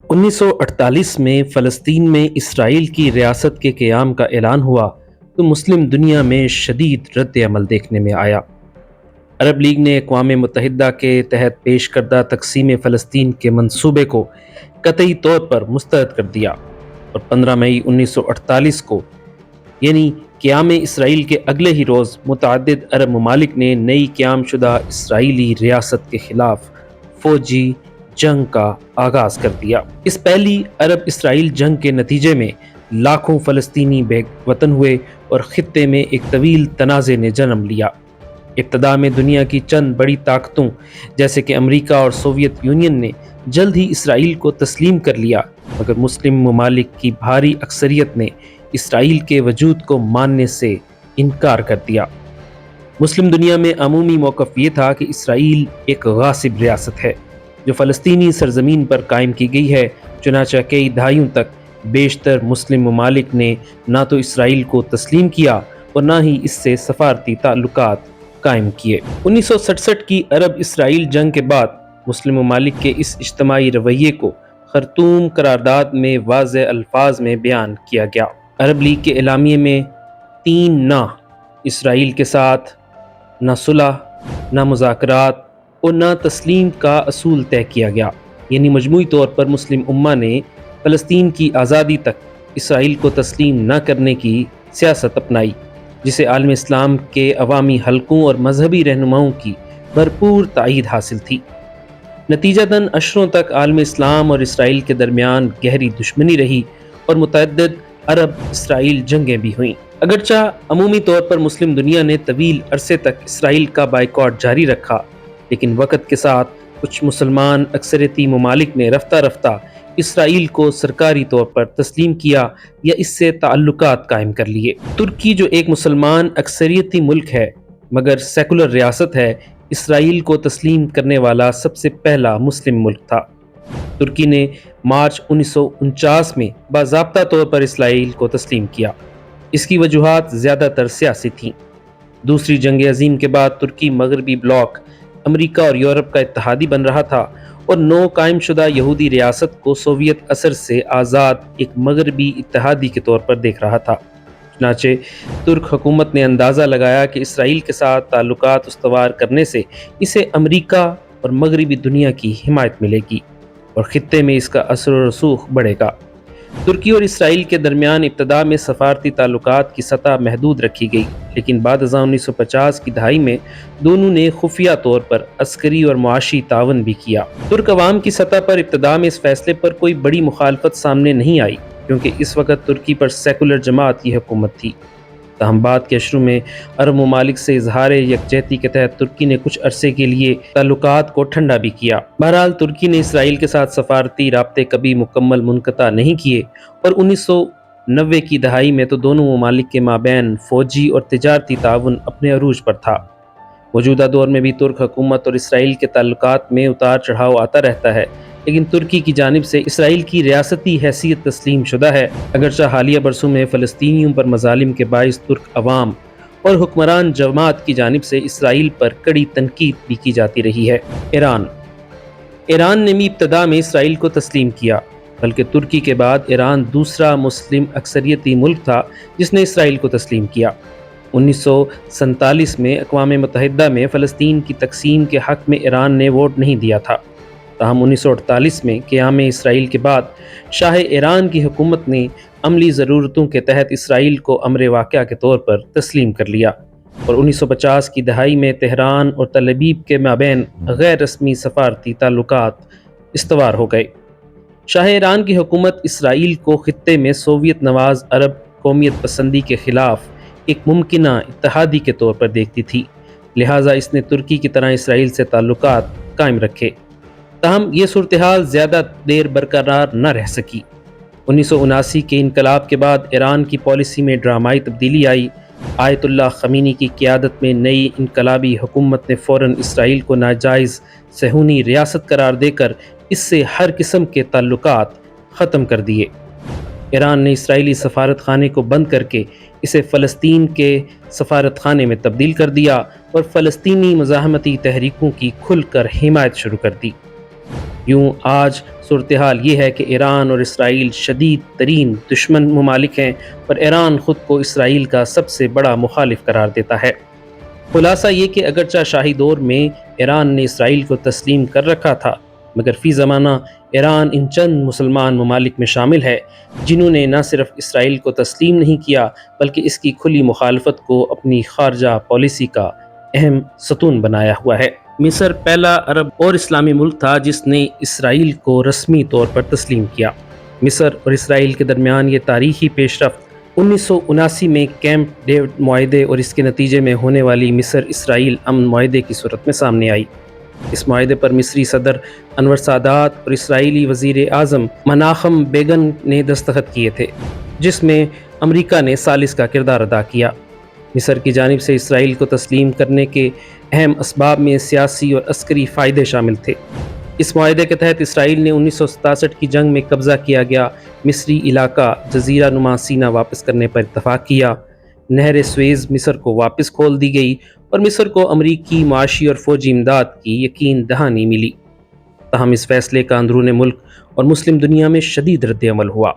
1948 میں فلسطین میں اسرائیل کی ریاست کے قیام کا اعلان ہوا تو مسلم دنیا میں شدید رد عمل دیکھنے میں آیا۔ عرب لیگ نے اقوام متحدہ کے تحت پیش کردہ تقسیم فلسطین کے منصوبے کو قطعی طور پر مسترد کر دیا اور 15 مئی 1948 کو یعنی قیام اسرائیل کے اگلے ہی روز متعدد عرب ممالک نے نئی قیام شدہ اسرائیلی ریاست کے خلاف فوجی جنگ کا آغاز کر دیا۔ اس پہلی عرب اسرائیل جنگ کے نتیجے میں لاکھوں فلسطینی بے وطن ہوئے اور خطے میں ایک طویل تنازع نے جنم لیا۔ ابتدا میں دنیا کی چند بڑی طاقتوں جیسے کہ امریکہ اور سوویت یونین نے جلد ہی اسرائیل کو تسلیم کر لیا، مگر مسلم ممالک کی بھاری اکثریت نے اسرائیل کے وجود کو ماننے سے انکار کر دیا۔ مسلم دنیا میں عمومی موقف یہ تھا کہ اسرائیل ایک غاصب ریاست ہے جو فلسطینی سرزمین پر قائم کی گئی ہے۔ چنانچہ کئی دہائیوں تک بیشتر مسلم ممالک نے نہ تو اسرائیل کو تسلیم کیا اور نہ ہی اس سے سفارتی تعلقات قائم کیے۔ 1967 کی عرب اسرائیل جنگ کے بعد مسلم ممالک کے اس اجتماعی رویے کو خرطوم قرارداد میں واضح الفاظ میں بیان کیا گیا۔ عرب لیگ کے اعلامیے میں 3 نہ اسرائیل کے ساتھ نہ صلح، نہ مذاکرات اور نہ تسلیم کا اصول طے کیا گیا، یعنی مجموعی طور پر مسلم امہ نے فلسطین کی آزادی تک اسرائیل کو تسلیم نہ کرنے کی سیاست اپنائی، جسے عالم اسلام کے عوامی حلقوں اور مذہبی رہنماؤں کی بھرپور تائید حاصل تھی۔ نتیجتاً عشروں تک عالم اسلام اور اسرائیل کے درمیان گہری دشمنی رہی اور متعدد عرب اسرائیل جنگیں بھی ہوئیں۔ اگرچہ عمومی طور پر مسلم دنیا نے طویل عرصے تک اسرائیل کا بائیکاٹ جاری رکھا، لیکن وقت کے ساتھ کچھ مسلمان اکثریتی ممالک نے رفتہ رفتہ اسرائیل کو سرکاری طور پر تسلیم کیا یا اس سے تعلقات قائم کر لیے۔ ترکی جو ایک مسلمان اکثریتی ملک ہے مگر سیکولر ریاست ہے، اسرائیل کو تسلیم کرنے والا سب سے پہلا مسلم ملک تھا۔ ترکی نے مارچ 1949 میں باضابطہ طور پر اسرائیل کو تسلیم کیا۔ اس کی وجوہات زیادہ تر سیاسی تھیں۔ دوسری جنگ عظیم کے بعد ترکی مغربی بلاک امریکہ اور یورپ کا اتحادی بن رہا تھا اور نو قائم شدہ یہودی ریاست کو سوویت اثر سے آزاد ایک مغربی اتحادی کے طور پر دیکھ رہا تھا۔ چنانچہ ترک حکومت نے اندازہ لگایا کہ اسرائیل کے ساتھ تعلقات استوار کرنے سے اسے امریکہ اور مغربی دنیا کی حمایت ملے گی اور خطے میں اس کا اثر و رسوخ بڑھے گا۔ ترکی اور اسرائیل کے درمیان ابتدا میں سفارتی تعلقات کی سطح محدود رکھی گئی، لیکن بعد ازاں 1950 کی دہائی میں دونوں نے خفیہ طور پر عسکری اور معاشی تعاون بھی کیا۔ ترک عوام کی سطح پر ابتدا میں اس فیصلے پر کوئی بڑی مخالفت سامنے نہیں آئی کیونکہ اس وقت ترکی پر سیکولر جماعت کی حکومت تھی۔ تاہم بعد کے اشروں میں عرب ممالک سے اظہار یکجہتی کے تحت ترکی نے کچھ عرصے کے لیے تعلقات کو ٹھنڈا بھی کیا۔ بہرحال ترکی نے اسرائیل کے ساتھ سفارتی رابطے کبھی مکمل منقطع نہیں کیے اور 1990 کی دہائی میں تو دونوں ممالک کے مابین فوجی اور تجارتی تعاون اپنے عروج پر تھا۔ موجودہ دور میں بھی ترک حکومت اور اسرائیل کے تعلقات میں اتار چڑھاؤ آتا رہتا ہے، لیکن ترکی کی جانب سے اسرائیل کی ریاستی حیثیت تسلیم شدہ ہے۔ اگرچہ حالیہ برسوں میں فلسطینیوں پر مظالم کے باعث ترک عوام اور حکمران جماعت کی جانب سے اسرائیل پر کڑی تنقید بھی کی جاتی رہی ہے۔ ایران نے بھی ابتدا میں اسرائیل کو تسلیم کیا، بلکہ ترکی کے بعد ایران دوسرا مسلم اکثریتی ملک تھا جس نے اسرائیل کو تسلیم کیا۔ 1947 میں اقوام متحدہ میں فلسطین کی تقسیم کے حق میں ایران نے ووٹ نہیں دیا تھا۔ تاہم 1948 میں قیام اسرائیل کے بعد شاہ ایران کی حکومت نے عملی ضرورتوں کے تحت اسرائیل کو امر واقعہ کے طور پر تسلیم کر لیا اور 1950 کی دہائی میں تہران اور تل ابیب کے مابین غیر رسمی سفارتی تعلقات استوار ہو گئے۔ شاہ ایران کی حکومت اسرائیل کو خطے میں سوویت نواز عرب قومیت پسندی کے خلاف ایک ممکنہ اتحادی کے طور پر دیکھتی تھی، لہٰذا اس نے ترکی کی طرح اسرائیل سے تعلقات قائم رکھے۔ تاہم یہ صورتحال زیادہ دیر برقرار نہ رہ سکی۔ 1979 کے انقلاب کے بعد ایران کی پالیسی میں ڈرامائی تبدیلی آئی۔ آیت اللہ خمینی کی قیادت میں نئی انقلابی حکومت نے فوراً اسرائیل کو ناجائز صہیونی ریاست قرار دے کر اس سے ہر قسم کے تعلقات ختم کر دیے۔ ایران نے اسرائیلی سفارت خانے کو بند کر کے اسے فلسطین کے سفارت خانے میں تبدیل کر دیا اور فلسطینی مزاحمتی تحریکوں کی کھل کر حمایت شروع کر دی۔ یوں آج صورتحال یہ ہے کہ ایران اور اسرائیل شدید ترین دشمن ممالک ہیں، پر ایران خود کو اسرائیل کا سب سے بڑا مخالف قرار دیتا ہے۔ خلاصہ یہ کہ اگرچہ شاہی دور میں ایران نے اسرائیل کو تسلیم کر رکھا تھا، مگر فی زمانہ ایران ان چند مسلمان ممالک میں شامل ہے جنہوں نے نہ صرف اسرائیل کو تسلیم نہیں کیا بلکہ اس کی کھلی مخالفت کو اپنی خارجہ پالیسی کا اہم ستون بنایا ہوا ہے۔ مصر پہلا عرب اور اسلامی ملک تھا جس نے اسرائیل کو رسمی طور پر تسلیم کیا۔ مصر اور اسرائیل کے درمیان یہ تاریخی پیش رفت 1979 میں کیمپ ڈیوڈ معاہدے اور اس کے نتیجے میں ہونے والی مصر اسرائیل امن معاہدے کی صورت میں سامنے آئی۔ اس معاہدے پر مصری صدر انور سادات اور اسرائیلی وزیر اعظم مناخم بیگن نے دستخط کیے تھے، جس میں امریکہ نے ثالث کا کردار ادا کیا۔ مصر کی جانب سے اسرائیل کو تسلیم کرنے کے اہم اسباب میں سیاسی اور عسکری فائدے شامل تھے۔ اس معاہدے کے تحت اسرائیل نے 1967 کی جنگ میں قبضہ کیا گیا مصری علاقہ جزیرہ نما سینا واپس کرنے پر اتفاق کیا، نہر سویز مصر کو واپس کھول دی گئی اور مصر کو امریکی معاشی اور فوجی امداد کی یقین دہانی ملی۔ تاہم اس فیصلے کا اندرون ملک اور مسلم دنیا میں شدید رد عمل ہوا۔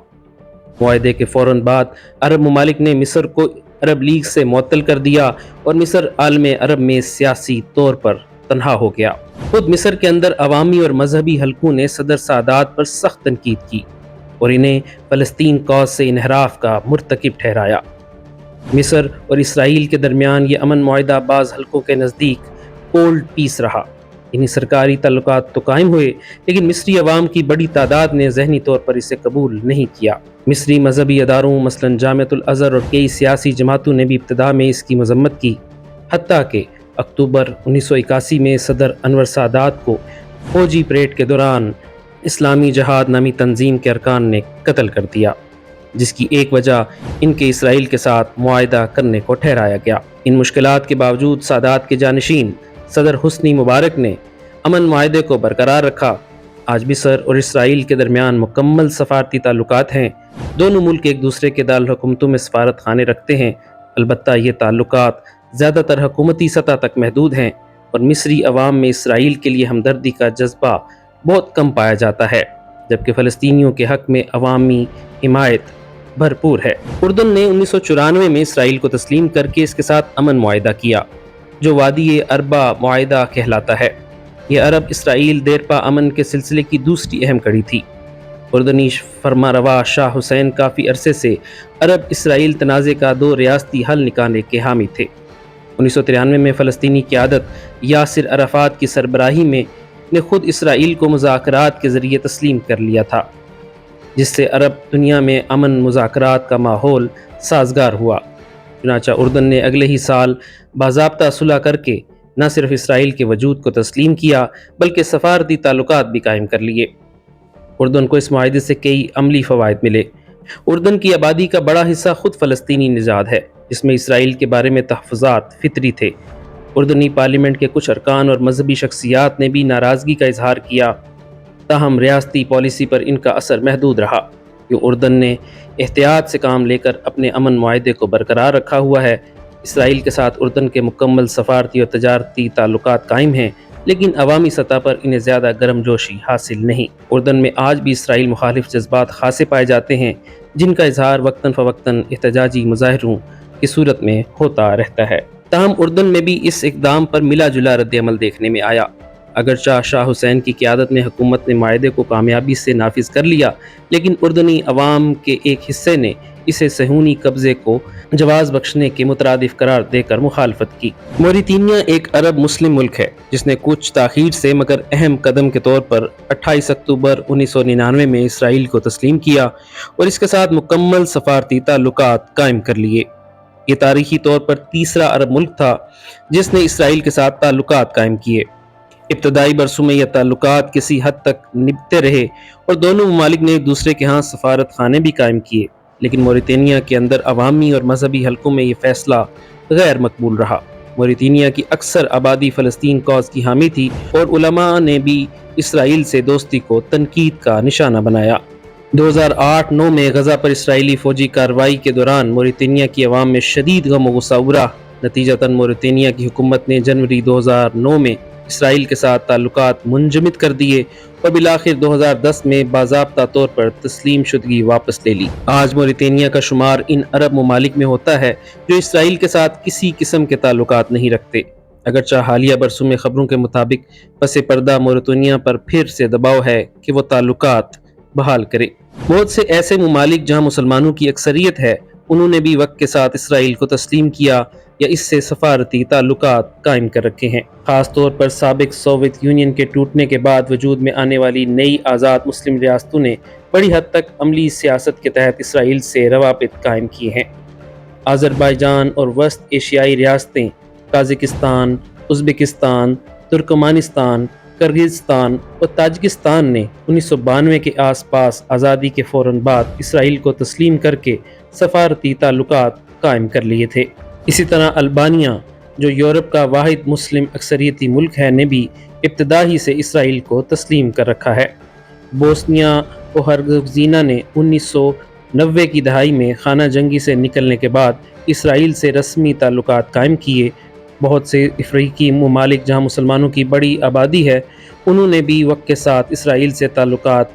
معاہدے کے فوراً بعد عرب ممالک نے مصر کو عرب لیگ سے معطل کر دیا اور مصر عالم عرب میں سیاسی طور پر تنہا ہو گیا۔ خود مصر کے اندر عوامی اور مذہبی حلقوں نے صدر سادات پر سخت تنقید کی اور انہیں فلسطین کاز سے انحراف کا مرتکب ٹھہرایا۔ مصر اور اسرائیل کے درمیان یہ امن معاہدہ بعض حلقوں کے نزدیک کولڈ پیس رہا، یعنی سرکاری تعلقات تو قائم ہوئے لیکن مصری عوام کی بڑی تعداد نے ذہنی طور پر اسے قبول نہیں کیا۔ مصری مذہبی اداروں مثلاً جامعۃ الازہر اور کئی سیاسی جماعتوں نے بھی ابتدا میں اس کی مذمت کی، حتیٰ کہ اکتوبر 1981 میں صدر انور سادات کو فوجی پریڈ کے دوران اسلامی جہاد نامی تنظیم کے ارکان نے قتل کر دیا، جس کی ایک وجہ ان کے اسرائیل کے ساتھ معاہدہ کرنے کو ٹھہرایا گیا۔ ان مشکلات کے باوجود سادات کے جانشین صدر حسنی مبارک نے امن معاہدے کو برقرار رکھا۔ آج مصر اور اسرائیل کے درمیان مکمل سفارتی تعلقات ہیں۔ دونوں ملک ایک دوسرے کے دارالحکومتوں میں سفارت خانے رکھتے ہیں، البتہ یہ تعلقات زیادہ تر حکومتی سطح تک محدود ہیں اور مصری عوام میں اسرائیل کے لیے ہمدردی کا جذبہ بہت کم پایا جاتا ہے، جبکہ فلسطینیوں کے حق میں عوامی حمایت بھرپور ہے۔ اردن نے 1994 میں اسرائیل کو تسلیم کر کے اس کے ساتھ امن معاہدہ کیا، جو وادی اربا معاہدہ کہلاتا ہے۔ یہ عرب اسرائیل دیرپا امن کے سلسلے کی دوسری اہم کڑی تھی۔ اردنی فرما روا شاہ حسین کافی عرصے سے عرب اسرائیل تنازع کا دو ریاستی حل نکالنے کے حامی تھے۔ 1993 میں فلسطینی قیادت یاسر عرفات کی سربراہی میں نے خود اسرائیل کو مذاکرات کے ذریعے تسلیم کر لیا تھا، جس سے عرب دنیا میں امن مذاکرات کا ماحول سازگار ہوا۔ چنانچہ اردن نے اگلے ہی سال باضابطہ صلح کر کے نہ صرف اسرائیل کے وجود کو تسلیم کیا بلکہ سفارتی تعلقات بھی قائم کر لیے۔ اردن کو اس معاہدے سے کئی عملی فوائد ملے۔ اردن کی آبادی کا بڑا حصہ خود فلسطینی نژاد ہے، جس میں اسرائیل کے بارے میں تحفظات فطری تھے۔ اردنی پارلیمنٹ کے کچھ ارکان اور مذہبی شخصیات نے بھی ناراضگی کا اظہار کیا، تاہم ریاستی پالیسی پر ان کا اثر محدود رہا۔ یہ اردن نے احتیاط سے کام لے کر اپنے امن معاہدے کو برقرار رکھا ہوا ہے۔ اسرائیل کے ساتھ اردن کے مکمل سفارتی اور تجارتی تعلقات قائم ہیں، لیکن عوامی سطح پر انہیں زیادہ گرم جوشی حاصل نہیں۔ اردن میں آج بھی اسرائیل مخالف جذبات خاصے پائے جاتے ہیں، جن کا اظہار وقتاً فوقتاً احتجاجی مظاہروں کی صورت میں ہوتا رہتا ہے۔ تاہم اردن میں بھی اس اقدام پر ملا جلا رد عمل دیکھنے میں آیا۔ اگرچہ شاہ حسین کی قیادت میں حکومت نے معاہدے کو کامیابی سے نافذ کر لیا، لیکن اردنی عوام کے ایک حصے نے اسے صہیونی قبضے کو جواز بخشنے کے مترادف قرار دے کر مخالفت کی۔ موریتانیہ ایک عرب مسلم ملک ہے جس نے کچھ تاخیر سے مگر اہم قدم کے طور پر 28 اکتوبر 1999 میں اسرائیل کو تسلیم کیا اور اس کے ساتھ مکمل سفارتی تعلقات قائم کر لیے۔ یہ تاریخی طور پر تیسرا عرب ملک تھا جس نے اسرائیل کے ساتھ تعلقات قائم کیے۔ ابتدائی برسوں میں یہ تعلقات کسی حد تک نبھتے رہے اور دونوں ممالک نے ایک دوسرے کے ہاں سفارت خانے بھی قائم کیے، لیکن موریتانیہ کے اندر عوامی اور مذہبی حلقوں میں یہ فیصلہ غیر مقبول رہا۔ موریتانیہ کی اکثر آبادی فلسطین کاز کی حامی تھی اور علماء نے بھی اسرائیل سے دوستی کو تنقید کا نشانہ بنایا۔ 2008-9 میں غزہ پر اسرائیلی فوجی کارروائی کے دوران موریتانیہ کی عوام میں شدید غم و غصہ ابھرا۔ نتیجتاً موریتانیہ کی حکومت نے جنوری 2009 میں اسرائیل کے ساتھ تعلقات منجمد کر دیے اور بالآخر 2010 میں باضابطہ طور پر تسلیم شدگی واپس لے لی۔ آج موریتانیہ کا شمار ان عرب ممالک میں ہوتا ہے جو اسرائیل کے ساتھ کسی قسم کے تعلقات نہیں رکھتے۔ اگرچہ حالیہ برسوں میں خبروں کے مطابق پس پردہ موریتانیہ پر پھر سے دباؤ ہے کہ وہ تعلقات بحال کرے۔ بہت سے ایسے ممالک جہاں مسلمانوں کی اکثریت ہے، انہوں نے بھی وقت کے ساتھ اسرائیل کو تسلیم کیا یا اس سے سفارتی تعلقات قائم کر رکھے ہیں۔ خاص طور پر سابق سوویت یونین کے ٹوٹنے کے بعد وجود میں آنے والی نئی آزاد مسلم ریاستوں نے بڑی حد تک عملی سیاست کے تحت اسرائیل سے روابط قائم کیے ہیں۔ آذربائیجان اور وسط ایشیائی ریاستیں قازقستان، ازبکستان، ترکمانستان، کرغزستان اور تاجکستان نے 1992 کے آس پاس آزادی کے فوراً بعد اسرائیل کو تسلیم کر کے سفارتی تعلقات قائم کر لیے تھے۔ اسی طرح البانیہ، جو یورپ کا واحد مسلم اکثریتی ملک ہے، نے بھی ابتدا ہی سے اسرائیل کو تسلیم کر رکھا ہے۔ بوسنیا و ہرزیگوینہ نے 1990 کی دہائی میں خانہ جنگی سے نکلنے کے بعد اسرائیل سے رسمی تعلقات قائم کیے۔ بہت سے افریقی ممالک جہاں مسلمانوں کی بڑی آبادی ہے، انہوں نے بھی وقت کے ساتھ اسرائیل سے تعلقات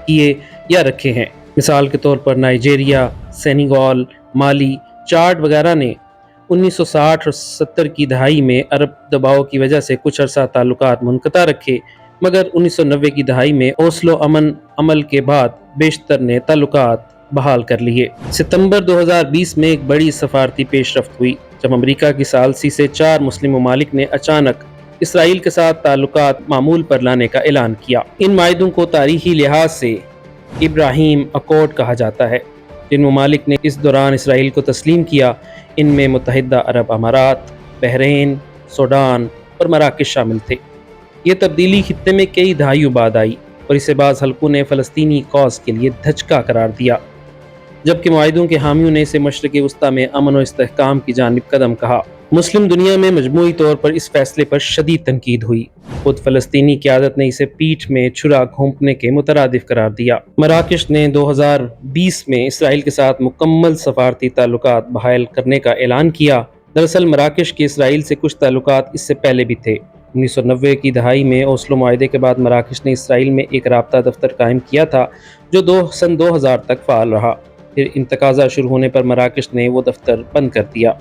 کیے یا رکھے ہیں۔ مثال کے طور پر نائجیریا، سینیگال، مالی، چاڈ وغیرہ نے 1960 اور 70 کی دہائی میں عرب دباؤ کی وجہ سے کچھ عرصہ تعلقات منقطع رکھے، مگر 1990 کی دہائی میں اوسلو امن عمل کے بعد بیشتر نے تعلقات بحال کر لیے۔ ستمبر 2020 میں ایک بڑی سفارتی پیش رفت ہوئی جب امریکہ کی ثالثی سے 4 مسلم ممالک نے اچانک اسرائیل کے ساتھ تعلقات معمول پر لانے کا اعلان کیا۔ ان معاہدوں کو تاریخی لحاظ سے ابراہیم اکارڈ کہا جاتا ہے۔ جن ممالک نے اس دوران اسرائیل کو تسلیم کیا، ان میں متحدہ عرب امارات، بحرین، سوڈان اور مراکش شامل تھے۔ یہ تبدیلی خطے میں کئی دہائیوں بعد آئی اور اسے بعض حلقوں نے فلسطینی کاز کے لیے دھچکا قرار دیا، جبکہ معاہدوں کے حامیوں نے اسے مشرق وسطیٰ میں امن و استحکام کی جانب قدم کہا۔ مسلم دنیا میں مجموعی طور پر اس فیصلے پر شدید تنقید ہوئی۔ خود فلسطینی قیادت نے اسے پیٹھ میں چھرا گھونپنے کے مترادف قرار دیا۔ مراکش نے 2020 میں اسرائیل کے ساتھ مکمل سفارتی تعلقات بحال کرنے کا اعلان کیا۔ دراصل مراکش کے اسرائیل سے کچھ تعلقات اس سے پہلے بھی تھے۔ 1990 کی دہائی میں اوسلو معاہدے کے بعد مراکش نے اسرائیل میں ایک رابطہ دفتر قائم کیا تھا جو سن 2000 تک فعال رہا۔ پھر انتقاضہ شروع ہونے پر مراکش نے وہ دفتر بند کر دیا۔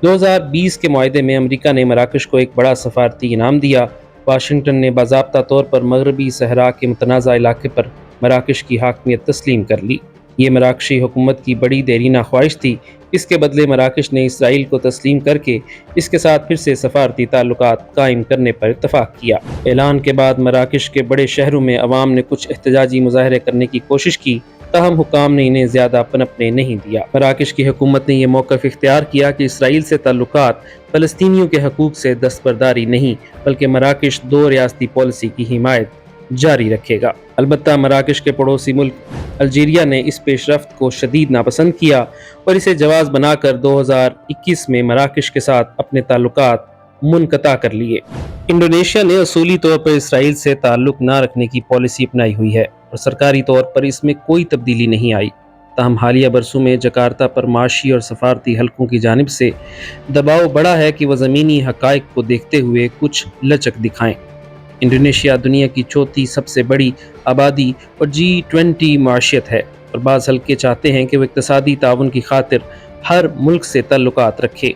2020 کے معاہدے میں امریکہ نے مراکش کو ایک بڑا سفارتی انعام دیا۔ واشنگٹن نے باضابطہ طور پر مغربی صحرا کے متنازع علاقے پر مراکش کی حاکمیت تسلیم کر لی۔ یہ مراکشی حکومت کی بڑی دیرینہ خواہش تھی۔ اس کے بدلے مراکش نے اسرائیل کو تسلیم کر کے اس کے ساتھ پھر سے سفارتی تعلقات قائم کرنے پر اتفاق کیا۔ اعلان کے بعد مراکش کے بڑے شہروں میں عوام نے کچھ احتجاجی مظاہرے کرنے کی کوشش کی، تاہم حکام نے انہیں زیادہ پنپنے نہیں دیا۔ مراکش کی حکومت نے یہ موقف اختیار کیا کہ اسرائیل سے تعلقات فلسطینیوں کے حقوق سے دستبرداری نہیں، بلکہ مراکش 2 ریاستی پالیسی کی حمایت جاری رکھے گا۔ البتہ مراکش کے پڑوسی ملک الجیریا نے اس پیش رفت کو شدید ناپسند کیا اور اسے جواز بنا کر 2021 میں مراکش کے ساتھ اپنے تعلقات منقطع کر لیے۔ انڈونیشیا نے اصولی طور پر اسرائیل سے تعلق نہ رکھنے کی پالیسی اپنائی ہوئی ہے اور سرکاری طور پر اس میں کوئی تبدیلی نہیں آئی، تاہم حالیہ برسوں میں جکارتہ پر معاشی اور سفارتی حلقوں کی جانب سے دباؤ بڑھا ہے کہ وہ زمینی حقائق کو دیکھتے ہوئے کچھ لچک دکھائیں۔ انڈونیشیا دنیا کی 4تھی سب سے بڑی آبادی اور G20 معیشت ہے اور بعض حلقے چاہتے ہیں کہ وہ اقتصادی تعاون کی خاطر ہر ملک سے تعلقات رکھے۔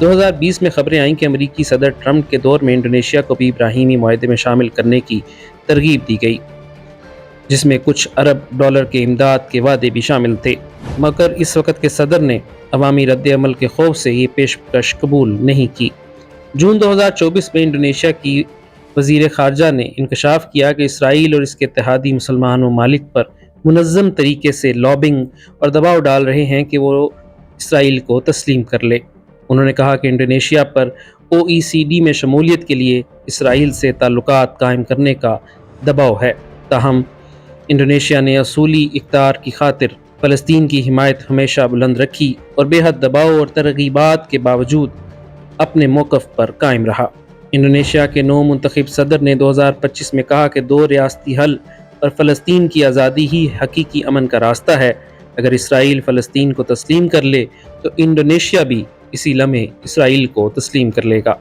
2020 میں خبریں آئیں کہ امریکی صدر ٹرمپ کے دور میں انڈونیشیا کو بھی ابراہیمی معاہدے میں شامل کرنے کی ترغیب دی گئی، جس میں کچھ ارب ڈالر کے امداد کے وعدے بھی شامل تھے، مگر اس وقت کے صدر نے عوامی رد عمل کے خوف سے یہ پیشکش قبول نہیں کی۔ جون 2024 میں انڈونیشیا کی وزیر خارجہ نے انکشاف کیا کہ اسرائیل اور اس کے اتحادی مسلمان ممالک پر منظم طریقے سے لابنگ اور دباؤ ڈال رہے ہیں کہ وہ اسرائیل کو تسلیم کر لے۔ انہوں نے کہا کہ انڈونیشیا پر OECD میں شمولیت کے لیے اسرائیل سے تعلقات قائم کرنے کا دباؤ ہے، تاہم انڈونیشیا نے اصولی اقدار کی خاطر فلسطین کی حمایت ہمیشہ بلند رکھی اور بے حد دباؤ اور ترغیبات کے باوجود اپنے موقف پر قائم رہا۔ انڈونیشیا کے نو منتخب صدر نے 2025 میں کہا کہ 2 ریاستی حل اور فلسطین کی آزادی ہی حقیقی امن کا راستہ ہے۔ اگر اسرائیل فلسطین کو تسلیم کر لے تو انڈونیشیا بھی اسی لمحے اسرائیل کو تسلیم کر لے گا۔